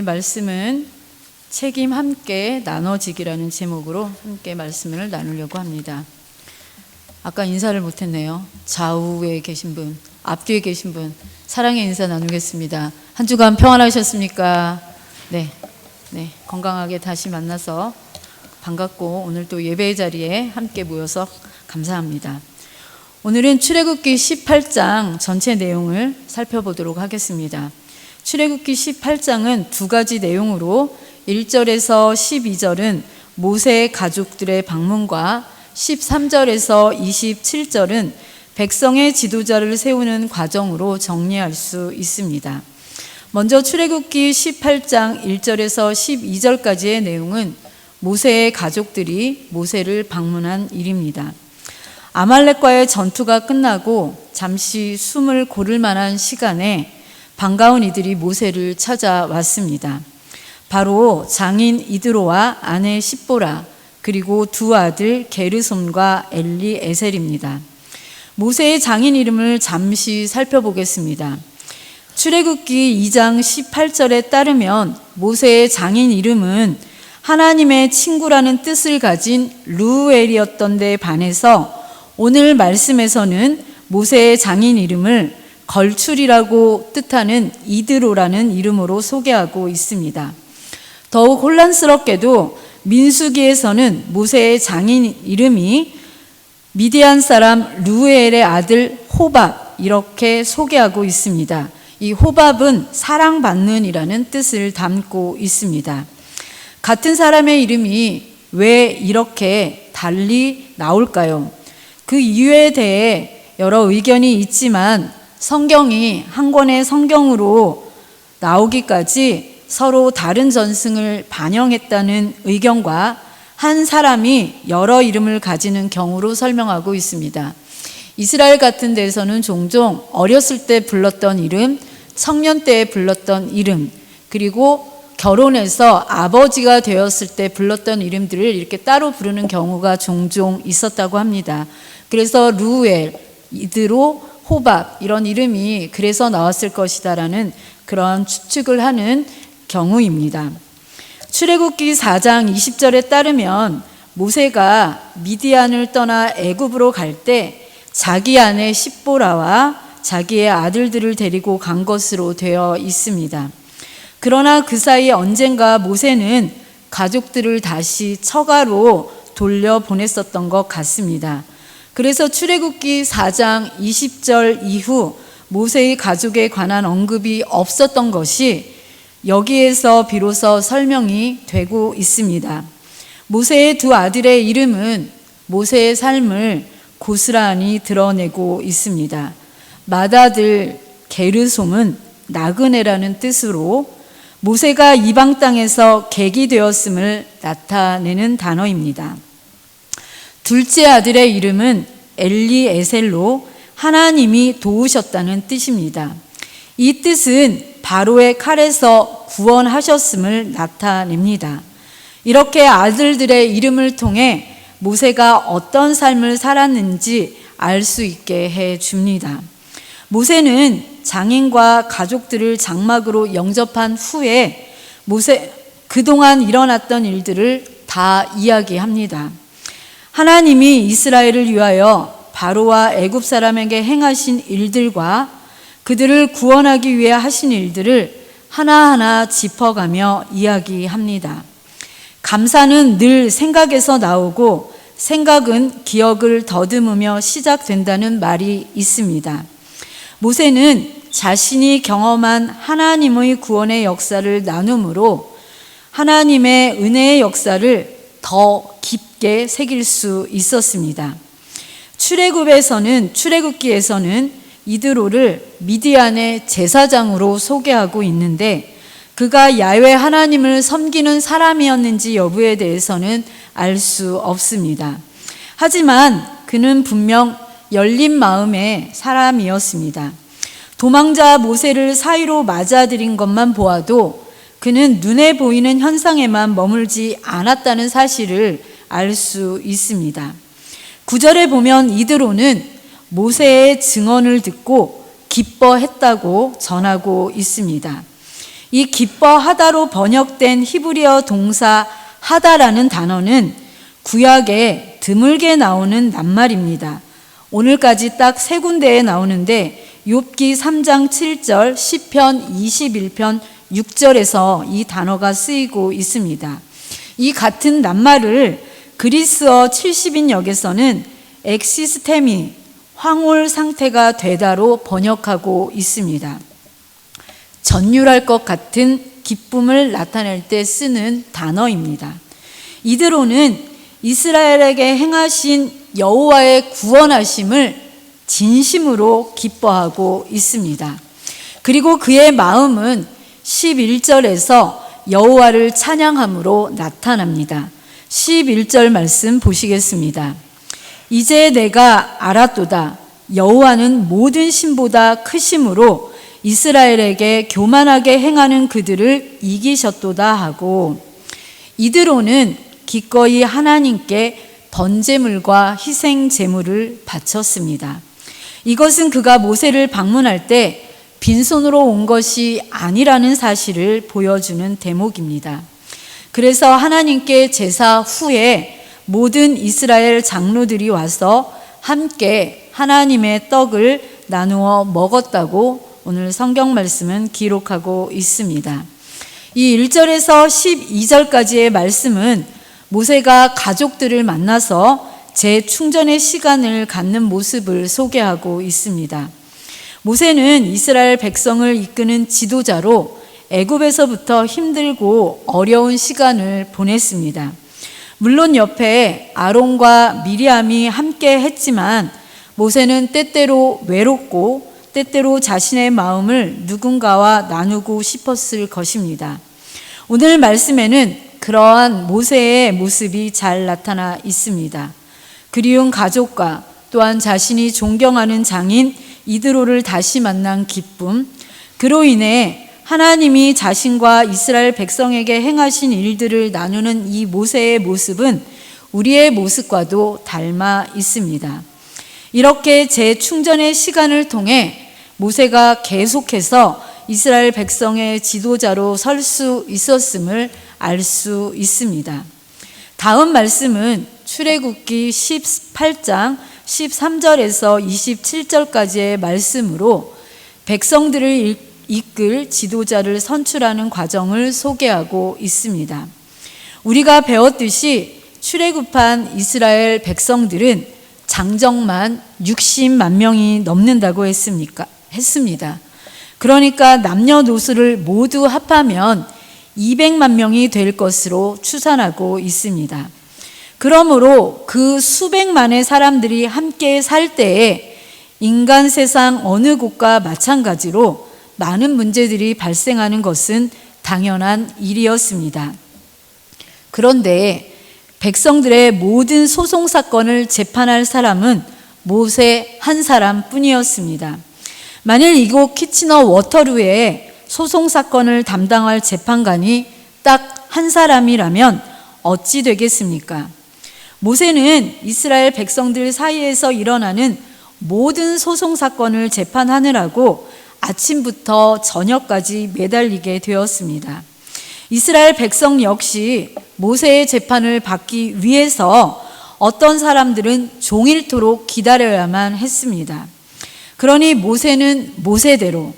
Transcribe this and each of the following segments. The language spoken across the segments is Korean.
말씀은 책임 함께 나눠지기라는 제목으로 함께 말씀을 나누려고 합니다. 아까 인사를 못했네요. 좌우에 계신 분, 앞뒤에 계신 분, 사랑의 인사 나누겠습니다. 한 주간 평안하셨습니까? 네, 건강하게 다시 만나서 반갑고 오늘 또 예배의 자리에 함께 모여서 감사합니다. 오늘은 출애굽기 18장 전체 내용을 살펴보도록 하겠습니다. 출애굽기 18장은 두 가지 내용으로 1절에서 12절은 모세의 가족들의 방문과 13절에서 27절은 백성의 지도자를 세우는 과정으로 정리할 수 있습니다. 먼저 출애굽기 18장 1절에서 12절까지의 내용은 모세의 가족들이 모세를 방문한 일입니다. 아말렉과의 전투가 끝나고 잠시 숨을 고를 만한 시간에 반가운 이들이 모세를 찾아왔습니다. 바로 장인 이드로와 아내 십보라, 그리고 두 아들 게르솜과 엘리에셀입니다. 모세의 장인 이름을 잠시 살펴보겠습니다. 출애굽기 2장 18절에 따르면 모세의 장인 이름은 하나님의 친구라는 뜻을 가진 르우엘이었던 데 반해서 오늘 말씀에서는 모세의 장인 이름을 걸출이라고 뜻하는 이드로라는 이름으로 소개하고 있습니다. 더욱 혼란스럽게도 민수기에서는 모세의 장인 이름이 미디안 사람 르우엘의 아들 호밥 이렇게 소개하고 있습니다. 이 호밥은 사랑받는이라는 뜻을 담고 있습니다. 같은 사람의 이름이 왜 이렇게 달리 나올까요? 그 이유에 대해 여러 의견이 있지만 성경이 한 권의 성경으로 나오기까지 서로 다른 전승을 반영했다는 의견과 한 사람이 여러 이름을 가지는 경우로 설명하고 있습니다. 이스라엘 같은 데서는 종종 어렸을 때 불렀던 이름, 청년 때에 불렀던 이름, 그리고 결혼해서 아버지가 되었을 때 불렀던 이름들을 이렇게 따로 부르는 경우가 종종 있었다고 합니다. 그래서 르우엘, 이드로, 호밥 이런 이름이 그래서 나왔을 것이다라는 그런 추측을 하는 경우입니다. 출애굽기 4장 20절에 따르면 모세가 미디안을 떠나 애굽으로 갈 때 자기 아내 십보라와 자기의 아들들을 데리고 간 것으로 되어 있습니다. 그러나 그 사이 언젠가 모세는 가족들을 다시 처가로 돌려보냈었던 것 같습니다. 그래서 출애굽기 4장 20절 이후 모세의 가족에 관한 언급이 없었던 것이 여기에서 비로소 설명이 되고 있습니다. 모세의 두 아들의 이름은 모세의 삶을 고스란히 드러내고 있습니다. 맏아들 게르솜은 나그네라는 뜻으로 모세가 이방 땅에서 객이 되었음을 나타내는 단어입니다. 둘째 아들의 이름은 엘리에셀로 하나님이 도우셨다는 뜻입니다. 이 뜻은 바로의 칼에서 구원하셨음을 나타냅니다. 이렇게 아들들의 이름을 통해 모세가 어떤 삶을 살았는지 알 수 있게 해줍니다. 모세는 장인과 가족들을 장막으로 영접한 후에 그동안 일어났던 일들을 다 이야기합니다. 하나님이 이스라엘을 위하여 바로와 애굽 사람에게 행하신 일들과 그들을 구원하기 위해 하신 일들을 하나하나 짚어가며 이야기합니다. 감사는 늘 생각에서 나오고 생각은 기억을 더듬으며 시작된다는 말이 있습니다. 모세는 자신이 경험한 하나님의 구원의 역사를 나눔으로 하나님의 은혜의 역사를 더 깊게 새길 수 있었습니다. 출애굽기에서는 이드로를 미디안의 제사장으로 소개하고 있는데 그가 야훼 하나님을 섬기는 사람이었는지 여부에 대해서는 알 수 없습니다. 하지만 그는 분명 열린 마음의 사람이었습니다. 도망자 모세를 사이로 맞아들인 것만 보아도 그는 눈에 보이는 현상에만 머물지 않았다는 사실을 알 수 있습니다. 9절에 보면 이드로는 모세의 증언을 듣고 기뻐했다고 전하고 있습니다. 이 기뻐하다로 번역된 히브리어 동사 하다라는 단어는 구약에 드물게 나오는 낱말입니다. 오늘까지 딱 3군데에 나오는데 욥기 3장 7절, 시편 21편 6절에서 이 단어가 쓰이고 있습니다. 이 같은 낱말을 그리스어 70인 역에서는 엑시스테미, 황홀 상태가 되다로 번역하고 있습니다. 전율할 것 같은 기쁨을 나타낼 때 쓰는 단어입니다. 이드로는 이스라엘에게 행하신 여호와의 구원하심을 진심으로 기뻐하고 있습니다. 그리고 그의 마음은 11절에서 여호와를 찬양함으로 나타납니다. 11절 말씀 보시겠습니다. 이제 내가 알았도다. 여호와는 모든 신보다 크심으로 이스라엘에게 교만하게 행하는 그들을 이기셨도다 하고, 이드로는 기꺼이 하나님께 번제물과 희생 제물을 바쳤습니다. 이것은 그가 모세를 방문할 때 빈손으로 온 것이 아니라는 사실을 보여주는 대목입니다. 그래서 하나님께 제사 후에 모든 이스라엘 장로들이 와서 함께 하나님의 떡을 나누어 먹었다고 오늘 성경 말씀은 기록하고 있습니다. 이 1절에서 12절까지의 말씀은 모세가 가족들을 만나서 재충전의 시간을 갖는 모습을 소개하고 있습니다. 모세는 이스라엘 백성을 이끄는 지도자로 애굽에서부터 힘들고 어려운 시간을 보냈습니다. 물론 옆에 아론과 미리암이 함께 했지만 모세는 때때로 외롭고 때때로 자신의 마음을 누군가와 나누고 싶었을 것입니다. 오늘 말씀에는 그러한 모세의 모습이 잘 나타나 있습니다. 그리운 가족과 또한 자신이 존경하는 장인 이드로를 다시 만난 기쁨, 그로 인해 하나님이 자신과 이스라엘 백성에게 행하신 일들을 나누는 이 모세의 모습은 우리의 모습과도 닮아 있습니다. 이렇게 재충전의 시간을 통해 모세가 계속해서 이스라엘 백성의 지도자로 설 수 있었음을 알 수 있습니다. 다음 말씀은 출애굽기 18장 13절에서 27절까지의 말씀으로 백성들을 이끌 지도자를 선출하는 과정을 소개하고 있습니다. 우리가 배웠듯이 출애굽한 이스라엘 백성들은 장정만 60만 명이 넘는다고 했습니다. 그러니까 남녀노소를 모두 합하면 200만 명이 될 것으로 추산하고 있습니다. 그러므로 그 수백만의 사람들이 함께 살 때에 인간 세상 어느 곳과 마찬가지로 많은 문제들이 발생하는 것은 당연한 일이었습니다. 그런데 백성들의 모든 소송 사건을 재판할 사람은 모세 한 사람뿐이었습니다. 만일 이곳 키치너 워터루에 소송 사건을 담당할 재판관이 딱 한 사람이라면 어찌 되겠습니까? 모세는 이스라엘 백성들 사이에서 일어나는 모든 소송 사건을 재판하느라고 아침부터 저녁까지 매달리게 되었습니다. 이스라엘 백성 역시 모세의 재판을 받기 위해서 어떤 사람들은 종일토록 기다려야만 했습니다. 그러니 모세는 모세대로,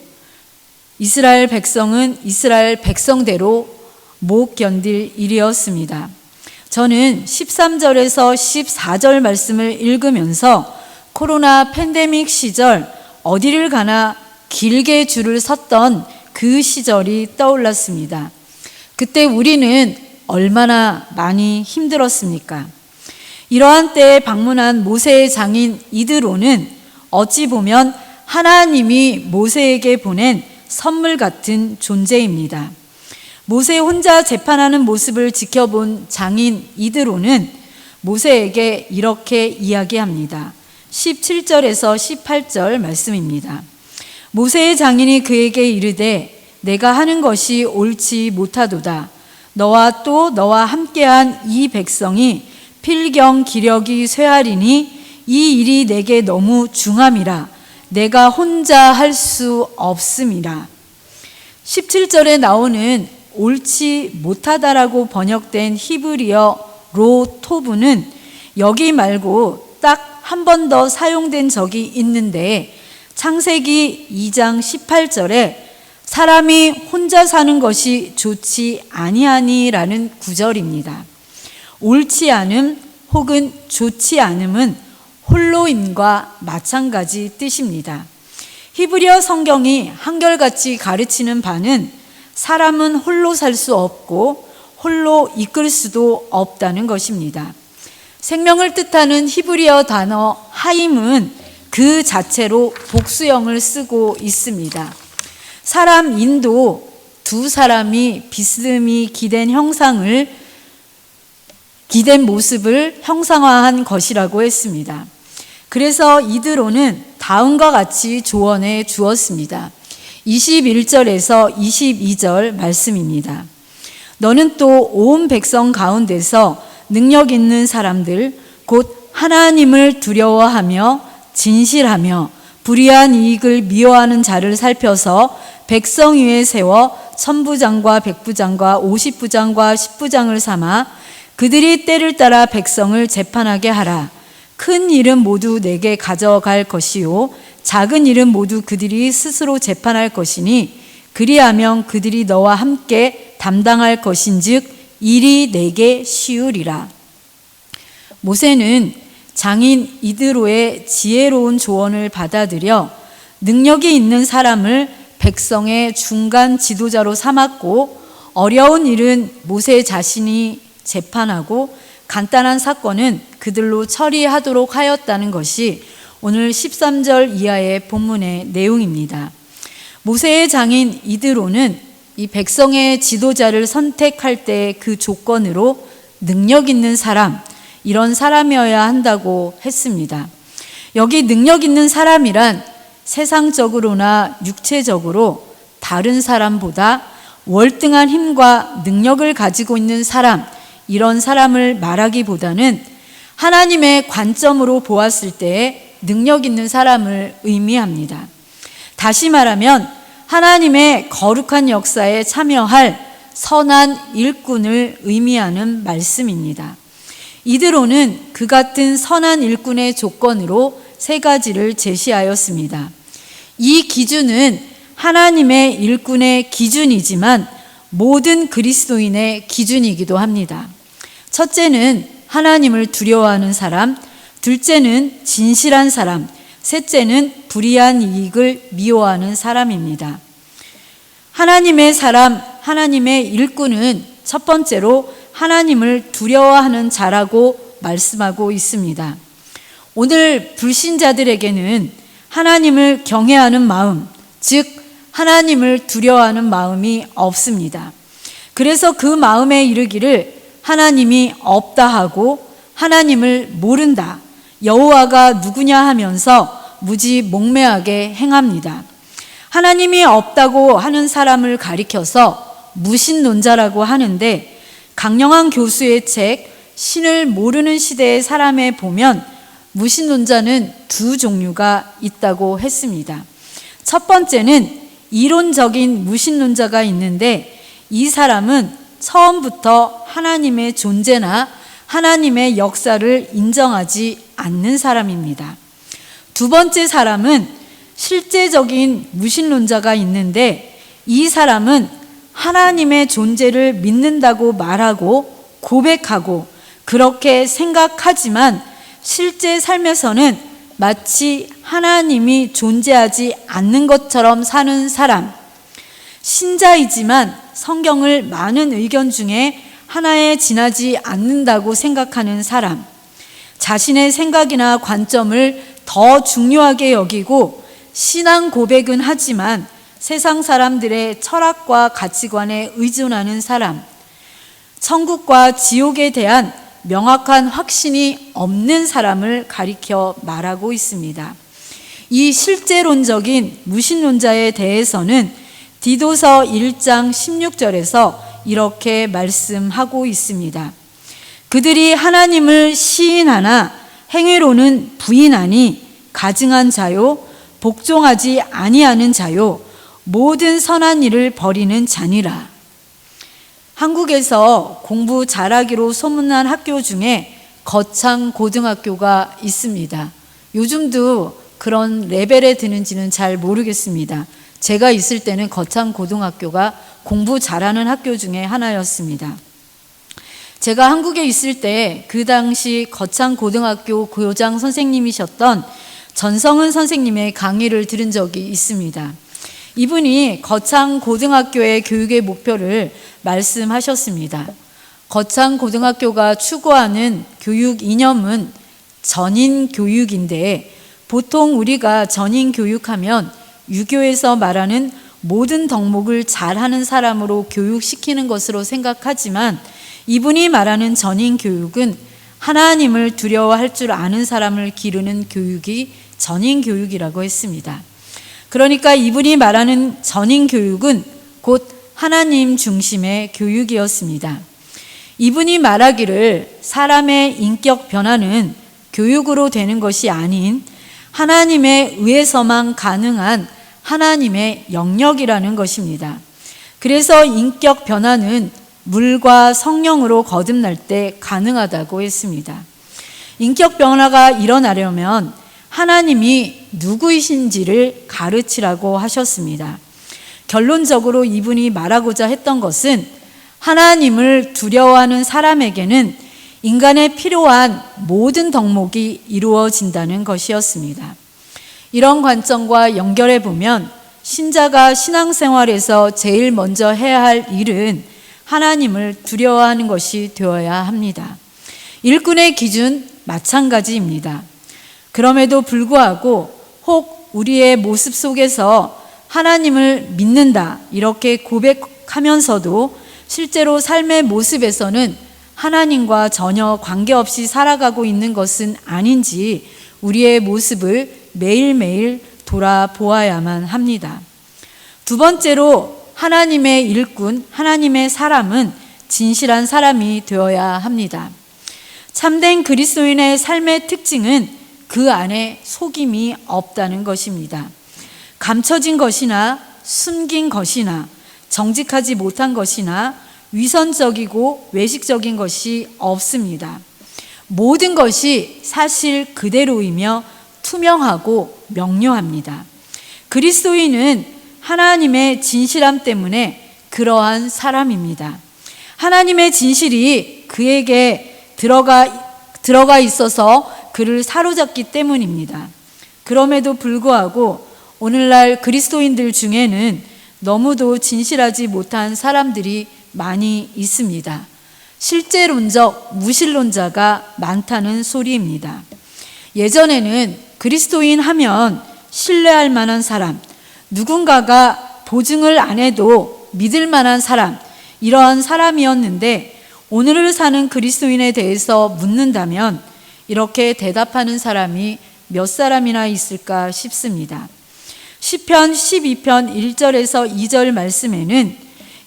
이스라엘 백성은 이스라엘 백성대로 못 견딜 일이었습니다. 저는 13절에서 14절 말씀을 읽으면서 코로나 팬데믹 시절 어디를 가나 길게 줄을 섰던 그 시절이 떠올랐습니다. 그때 우리는 얼마나 많이 힘들었습니까? 이러한 때에 방문한 모세의 장인 이드로는 어찌 보면 하나님이 모세에게 보낸 선물 같은 존재입니다. 모세 혼자 재판하는 모습을 지켜본 장인 이드로는 모세에게 이렇게 이야기합니다. 17절에서 18절 말씀입니다. 모세의 장인이 그에게 이르되 내가 하는 것이 옳지 못하도다. 너와 또 너와 함께한 이 백성이 필경 기력이 쇠하리니 이 일이 내게 너무 중함이라. 내가 혼자 할 수 없음이라. 17절에 나오는 옳지 못하다라고 번역된 히브리어 로토브는 여기 말고 딱 한 번 더 사용된 적이 있는데 창세기 2장 18절에 사람이 혼자 사는 것이 좋지 아니하니라는 구절입니다. 옳지 않음 혹은 좋지 않음은 홀로임과 마찬가지 뜻입니다. 히브리어 성경이 한결같이 가르치는 바는 사람은 홀로 살 수 없고 홀로 이끌 수도 없다는 것입니다. 생명을 뜻하는 히브리어 단어 하임은 그 자체로 복수형을 쓰고 있습니다. 사람인도 두 사람이 비스듬히 기댄 모습을 형상화한 것이라고 했습니다. 그래서 이드로는 다음과 같이 조언해 주었습니다. 21절에서 22절 말씀입니다. 너는 또 온 백성 가운데서 능력 있는 사람들 곧 하나님을 두려워하며 진실하며 불의한 이익을 미워하는 자를 살펴서 백성 위에 세워 천부장과 백부장과 50부장과 10부장을 삼아 그들이 때를 따라 백성을 재판하게 하라. 큰 일은 모두 내게 가져갈 것이요 작은 일은 모두 그들이 스스로 재판할 것이니 그리하면 그들이 너와 함께 담당할 것인즉 일이 내게 쉬우리라. 모세는 장인 이드로의 지혜로운 조언을 받아들여 능력이 있는 사람을 백성의 중간 지도자로 삼았고 어려운 일은 모세 자신이 재판하고 간단한 사건은 그들로 처리하도록 하였다는 것이 오늘 13절 이하의 본문의 내용입니다. 모세의 장인 이드로는 이 백성의 지도자를 선택할 때 그 조건으로 능력 있는 사람, 이런 사람이어야 한다고 했습니다. 여기 능력 있는 사람이란 세상적으로나 육체적으로 다른 사람보다 월등한 힘과 능력을 가지고 있는 사람, 이런 사람을 말하기보다는 하나님의 관점으로 보았을 때 능력 있는 사람을 의미합니다. 다시 말하면 하나님의 거룩한 역사에 참여할 선한 일꾼을 의미하는 말씀입니다. 이드로는 그 같은 선한 일꾼의 조건으로 세 가지를 제시하였습니다. 이 기준은 하나님의 일꾼의 기준이지만 모든 그리스도인의 기준이기도 합니다. 첫째는 하나님을 두려워하는 사람, 둘째는 진실한 사람, 셋째는 불의한 이익을 미워하는 사람입니다. 하나님의 사람, 하나님의 일꾼은 첫 번째로 하나님을 두려워하는 자라고 말씀하고 있습니다. 오늘 불신자들에게는 하나님을 경외하는 마음, 즉 하나님을 두려워하는 마음이 없습니다. 그래서 그 마음에 이르기를 하나님이 없다 하고 하나님을 모른다, 여호와가 누구냐 하면서 무지 목매하게 행합니다. 하나님이 없다고 하는 사람을 가리켜서 무신론자라고 하는데 강영한 교수의 책 신을 모르는 시대의 사람에 보면 무신론자는 두 종류가 있다고 했습니다. 첫 번째는 이론적인 무신론자가 있는데 이 사람은 처음부터 하나님의 존재나 하나님의 역사를 인정하지 않는 사람입니다. 두 번째 사람은 실제적인 무신론자가 있는데 이 사람은 하나님의 존재를 믿는다고 말하고 고백하고 그렇게 생각하지만 실제 삶에서는 마치 하나님이 존재하지 않는 것처럼 사는 사람, 신자이지만 성경을 많은 의견 중에 하나에 지나지 않는다고 생각하는 사람, 자신의 생각이나 관점을 더 중요하게 여기고 신앙 고백은 하지만 세상 사람들의 철학과 가치관에 의존하는 사람, 천국과 지옥에 대한 명확한 확신이 없는 사람을 가리켜 말하고 있습니다. 이 실제론적인 무신론자에 대해서는 디도서 1장 16절에서 이렇게 말씀하고 있습니다. 그들이 하나님을 시인하나 행위로는 부인하니 가증한 자요, 복종하지 아니하는 자요, 모든 선한 일을 버리는 자니라. 한국에서 공부 잘하기로 소문난 학교 중에 거창고등학교가 있습니다. 요즘도 그런 레벨에 드는지는 잘 모르겠습니다. 제가 있을 때는 거창고등학교가 공부 잘하는 학교 중에 하나였습니다. 제가 한국에 있을 때 그 당시 거창고등학교 교장 선생님이셨던 전성은 선생님의 강의를 들은 적이 있습니다. 이분이 거창고등학교의 교육의 목표를 말씀하셨습니다. 거창고등학교가 추구하는 교육 이념은 전인교육인데, 보통 우리가 전인교육하면 유교에서 말하는 모든 덕목을 잘하는 사람으로 교육시키는 것으로 생각하지만, 이분이 말하는 전인교육은 하나님을 두려워할 줄 아는 사람을 기르는 교육이 전인교육이라고 했습니다. 그러니까 이분이 말하는 전인교육은 곧 하나님 중심의 교육이었습니다. 이분이 말하기를 사람의 인격 변화는 교육으로 되는 것이 아닌 하나님에 의해서만 가능한 하나님의 영역이라는 것입니다. 그래서 인격 변화는 물과 성령으로 거듭날 때 가능하다고 했습니다. 인격 변화가 일어나려면 하나님이 누구이신지를 가르치라고 하셨습니다. 결론적으로 이분이 말하고자 했던 것은 하나님을 두려워하는 사람에게는 인간에 필요한 모든 덕목이 이루어진다는 것이었습니다. 이런 관점과 연결해 보면 신자가 신앙생활에서 제일 먼저 해야 할 일은 하나님을 두려워하는 것이 되어야 합니다. 일꾼의 기준 마찬가지입니다. 그럼에도 불구하고 혹 우리의 모습 속에서 하나님을 믿는다 이렇게 고백하면서도 실제로 삶의 모습에서는 하나님과 전혀 관계없이 살아가고 있는 것은 아닌지 우리의 모습을 매일매일 돌아보아야만 합니다. 두 번째로 하나님의 일꾼, 하나님의 사람은 진실한 사람이 되어야 합니다. 참된 그리스도인의 삶의 특징은 그 안에 속임이 없다는 것입니다. 감춰진 것이나 숨긴 것이나 정직하지 못한 것이나 위선적이고 외식적인 것이 없습니다. 모든 것이 사실 그대로이며 투명하고 명료합니다. 그리스도인은 하나님의 진실함 때문에 그러한 사람입니다. 하나님의 진실이 그에게 들어가 있어서 그를 사로잡기 때문입니다. 그럼에도 불구하고 오늘날 그리스도인들 중에는 너무도 진실하지 못한 사람들이 많이 있습니다. 실제론적 무신론자가 많다는 소리입니다. 예전에는 그리스도인 하면 신뢰할 만한 사람, 누군가가 보증을 안 해도 믿을 만한 사람, 이러한 사람이었는데 오늘을 사는 그리스도인에 대해서 묻는다면 이렇게 대답하는 사람이 몇 사람이나 있을까 싶습니다. 시편 12편 1절에서 2절 말씀에는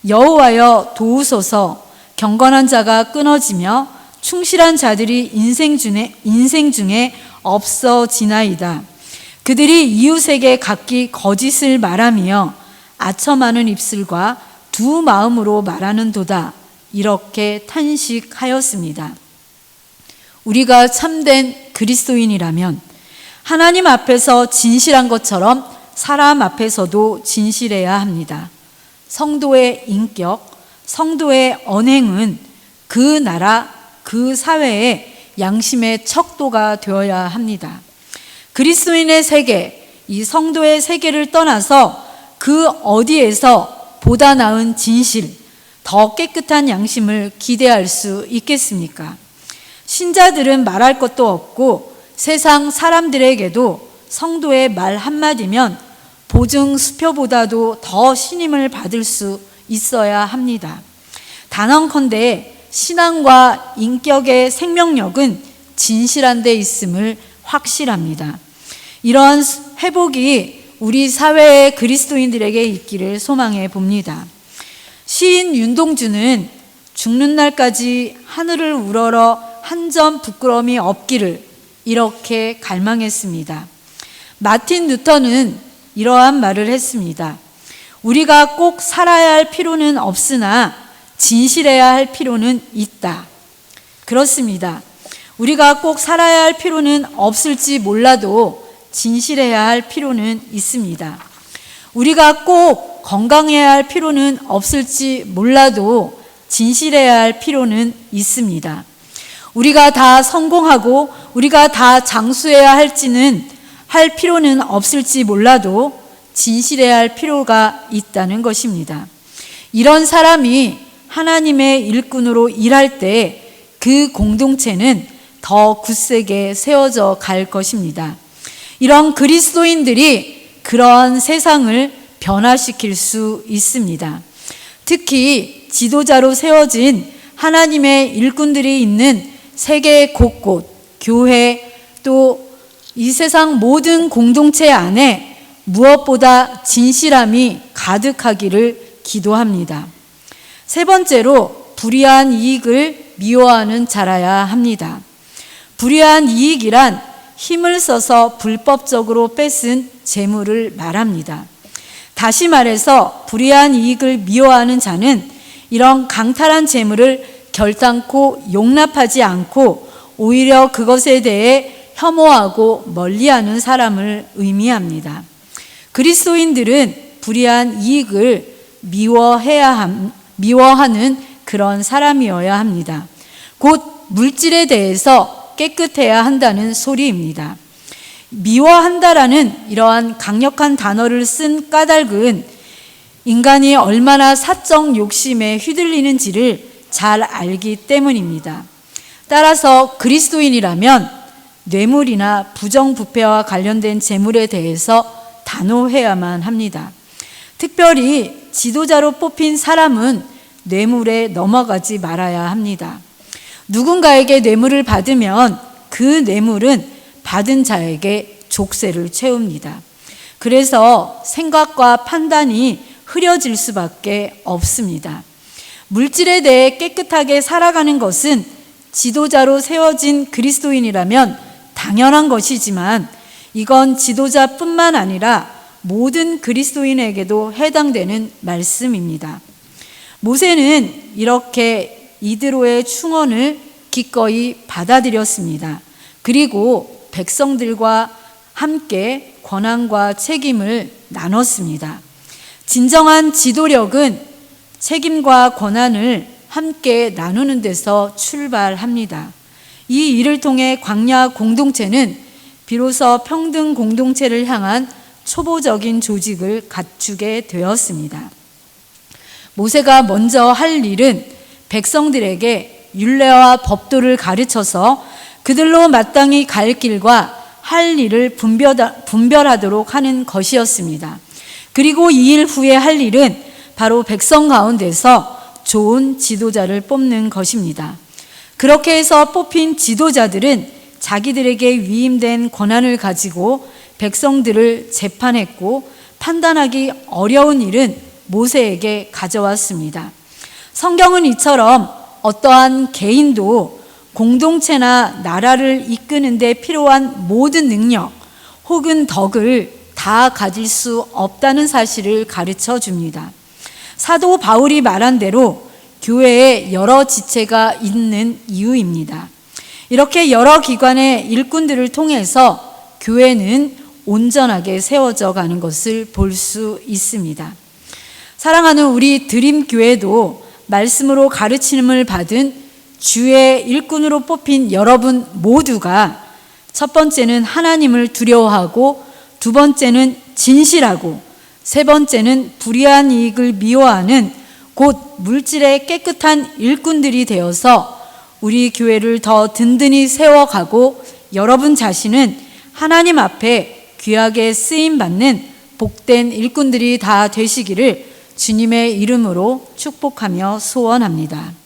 여호와여 도우소서, 경건한 자가 끊어지며 충실한 자들이 인생 중에 없어지나이다. 그들이 이웃에게 각기 거짓을 말하며 아첨하는 입술과 두 마음으로 말하는도다. 이렇게 탄식하였습니다. 우리가 참된 그리스도인이라면 하나님 앞에서 진실한 것처럼 사람 앞에서도 진실해야 합니다. 성도의 인격, 성도의 언행은 그 나라, 그 사회의 양심의 척도가 되어야 합니다. 그리스도인의 세계, 이 성도의 세계를 떠나서 그 어디에서 보다 나은 진실, 더 깨끗한 양심을 기대할 수 있겠습니까? 신자들은 말할 것도 없고 세상 사람들에게도 성도의 말 한마디면 보증 수표보다도 더 신임을 받을 수 있어야 합니다. 단언컨대 신앙과 인격의 생명력은 진실한 데 있음을 확실합니다. 이러한 회복이 우리 사회의 그리스도인들에게 있기를 소망해 봅니다. 시인 윤동주는 죽는 날까지 하늘을 우러러 한 점 부끄러움이 없기를 이렇게 갈망했습니다. 마틴 루터는 이러한 말을 했습니다. 우리가 꼭 살아야 할 필요는 없으나 진실해야 할 필요는 있다. 그렇습니다. 우리가 꼭 살아야 할 필요는 없을지 몰라도 진실해야 할 필요는 있습니다. 우리가 꼭 건강해야 할 필요는 없을지 몰라도 진실해야 할 필요는 있습니다. 우리가 다 성공하고 우리가 다 장수해야 할 필요는 없을지 몰라도 진실해야 할 필요가 있다는 것입니다. 이런 사람이 하나님의 일꾼으로 일할 때 그 공동체는 더 굳세게 세워져 갈 것입니다. 이런 그리스도인들이 그러한 세상을 변화시킬 수 있습니다. 특히 지도자로 세워진 하나님의 일꾼들이 있는 세계 곳곳, 교회, 또 이 세상 모든 공동체 안에 무엇보다 진실함이 가득하기를 기도합니다. 세 번째로, 불의한 이익을 미워하는 자라야 합니다. 불의한 이익이란 힘을 써서 불법적으로 뺏은 재물을 말합니다. 다시 말해서 불의한 이익을 미워하는 자는 이런 강탈한 재물을 결단코 용납하지 않고 오히려 그것에 대해 혐오하고 멀리하는 사람을 의미합니다. 그리스도인들은 불의한 이익을 미워하는 그런 사람이어야 합니다. 곧 물질에 대해서 깨끗해야 한다는 소리입니다. 미워한다라는 이러한 강력한 단어를 쓴 까닭은 인간이 얼마나 사적 욕심에 휘둘리는지를 잘 알기 때문입니다. 따라서 그리스도인이라면 뇌물이나 부정부패와 관련된 재물에 대해서 단호해야만 합니다. 특별히 지도자로 뽑힌 사람은 뇌물에 넘어가지 말아야 합니다. 누군가에게 뇌물을 받으면 그 뇌물은 받은 자에게 족쇄를 채웁니다. 그래서 생각과 판단이 흐려질 수밖에 없습니다. 물질에 대해 깨끗하게 살아가는 것은 지도자로 세워진 그리스도인이라면 당연한 것이지만 이건 지도자뿐만 아니라 모든 그리스도인에게도 해당되는 말씀입니다. 모세는 이렇게 이드로의 충언을 기꺼이 받아들였습니다. 그리고 백성들과 함께 권한과 책임을 나눴습니다. 진정한 지도력은 책임과 권한을 함께 나누는 데서 출발합니다. 이 일을 통해 광야 공동체는 비로소 평등 공동체를 향한 초보적인 조직을 갖추게 되었습니다. 모세가 먼저 할 일은 백성들에게 율례와 법도를 가르쳐서 그들로 마땅히 갈 길과 할 일을 분별하도록 하는 것이었습니다. 그리고 이 일 후에 할 일은 바로 백성 가운데서 좋은 지도자를 뽑는 것입니다. 그렇게 해서 뽑힌 지도자들은 자기들에게 위임된 권한을 가지고 백성들을 재판했고 판단하기 어려운 일은 모세에게 가져왔습니다. 성경은 이처럼 어떠한 개인도 공동체나 나라를 이끄는 데 필요한 모든 능력 혹은 덕을 다 가질 수 없다는 사실을 가르쳐 줍니다. 사도 바울이 말한 대로 교회에 여러 지체가 있는 이유입니다. 이렇게 여러 기관의 일꾼들을 통해서 교회는 온전하게 세워져 가는 것을 볼 수 있습니다. 사랑하는 우리 드림교회도 말씀으로 가르침을 받은 주의 일꾼으로 뽑힌 여러분 모두가 첫 번째는 하나님을 두려워하고 두 번째는 진실하고 세 번째는 불의한 이익을 미워하는 곧 물질의 깨끗한 일꾼들이 되어서 우리 교회를 더 든든히 세워가고 여러분 자신은 하나님 앞에 귀하게 쓰임받는 복된 일꾼들이 다 되시기를 주님의 이름으로 축복하며 소원합니다.